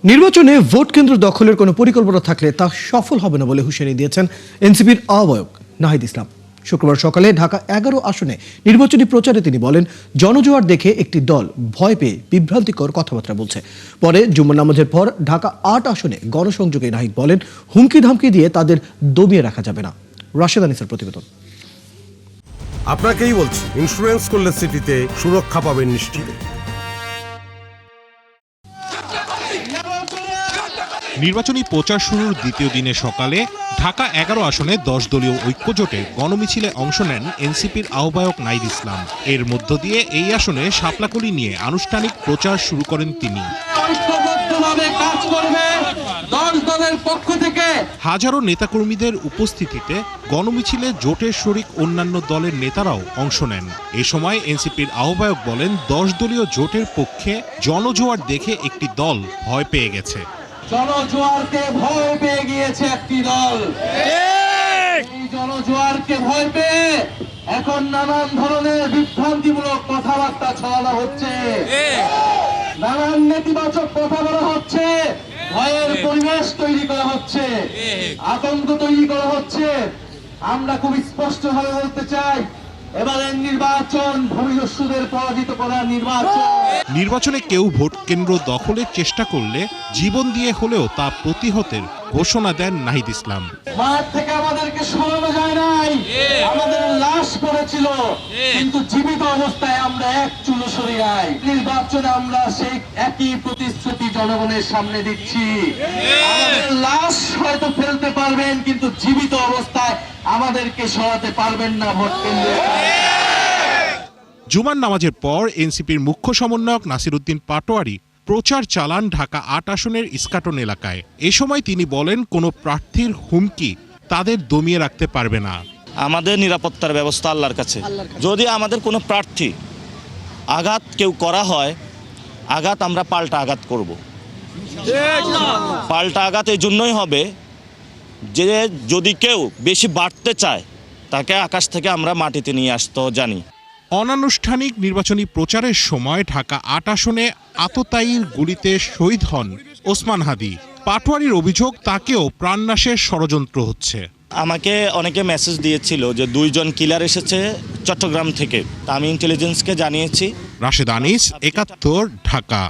নির্বাচনে ভোট কেন্দ্র দখলের কোনো পরিকল্পনা থাকলে তা সফল হবে না বলে হুঁশিয়ারি দিয়েছেন এনসিপির আহ্বায়ক নাহিদ ইসলাম। শুক্রবার সকালে ঢাকা ১১ আসনে নির্বাচনী প্রচারে তিনি বলেন, জনজোয়ার দেখে একটি দল ভয় পেয়ে বিভ্রান্তিকর কথাবার্তা বলছে। পরে জুম্মার নামাজের পর ঢাকা ৮ আসনে গণসংযোগে নাহিদ বলেন, হুমকি ধামকি দিয়ে তাদের দমিয়ে রাখা যাবে না। রাশেদ আনিসের প্রতিবেদন। আপনাকেই বলছি, ইন্স্যুরেন্স করলে সিটিতে সুরক্ষা পাবেন নিশ্চিত। নির্বাচনী প্রচার শুরুর দ্বিতীয় দিনে সকালে ঢাকা ১১ আসনে ১০ দলীয় ঐক্যজোটে গণমিছিলে অংশ নেন এনসিপির আহ্বায়ক নাহিদ ইসলাম। এর মধ্য দিয়ে এই আসনে শাপলাকলি নিয়ে আনুষ্ঠানিক প্রচার শুরু করেন তিনি। হাজারো নেতাকর্মীদের উপস্থিতিতে গণমিছিলে জোটের শরিক অন্যান্য দলের নেতারাও অংশ নেন। এ সময় এনসিপির আহ্বায়ক বলেন, ১০ দলীয় জোটের পক্ষে জনজোয়ার দেখে একটি দল ভয় পেয়ে গেছে। জনজোয়ারকে ভয় পেয়ে গিয়েছে একটি দল। এই জনজোয়ারকে ভয় পেয়ে এখন নানান ধরনের বিভ্রান্তিমূলক কথাবার্তা ছড়ানো হচ্ছে, নানান নেতিবাচক কথা বলা হচ্ছে, ভয়ের পরিবেশ তৈরি করা হচ্ছে, আতঙ্ক তৈরি করা হচ্ছে। আমরা খুব স্পষ্টভাবে বলতে চাই, এবারের নির্বাচন ভূমিদস্যুদের পরাজিত করার নির্বাচন। নির্বাচনে কেউ ভোট কেন্দ্র দখলের চেষ্টা করলে জীবন দিয়ে হলেও তা প্রতিহতের ঘোষণা দেন নাহিদ ইসলাম। মাঠ থেকে আমাদেরকে সরানো যায় নাই, আমাদের লাশ পড়েছিল, কিন্তু জীবিত অবস্থায় আমরা এক চুলো সরি নাই। নির্বাচনে আমরা সেই একই প্রতিশ্রুতি জনগণের সামনে দিচ্ছি। আমাদের লাশ হয়তো ফেলতে পারবেন, কিন্তু জীবিত অবস্থায় আমাদেরকে সরাতে পারবেন না ভোট কেন্দ্রে। জুমার নামাজের পর এনসিপির মুখ্য সমন্বয়ক নাসির উদ্দিন পাটোয়ারি প্রচার চালান ঢাকা ৮ আসনের ইস্কাটন এলাকায়। এ সময় তিনি বলেন, কোনো প্রার্থীর হুমকি তাদের দমিয়ে রাখতে পারবে না। আমাদের নিরাপত্তার ব্যবস্থা আল্লাহর কাছে। যদি আমাদের কোনো প্রার্থী আঘাত কেউ করা হয়, আঘাত আমরা পাল্টা আঘাত করব। পাল্টা আঘাত এই জন্যই হবে যে যদি কেউ বেশি বাড়তে চায়, তাকে আকাশ থেকে আমরা মাটিতে নিয়ে আসতেও জানি। অনানুষ্ঠানিক নির্বাচনী প্রচারের সময় ঢাকা ৮ আসনে আততায়ীর গুলিতে শহীদ হন ওসমান হাদি। পাটোয়ারির অভিযোগ, তাকেও প্রাণনাশের ষড়যন্ত্র হচ্ছে। আমাকে অনেকে মেসেজ দিয়েছিল যে ২ জন কিলার এসেছে চট্টগ্রাম থেকে, তা আমি ইন্টেলিজেন্সকে জানিয়েছি। রাশেদ আনিস, ৭১, ঢাকা।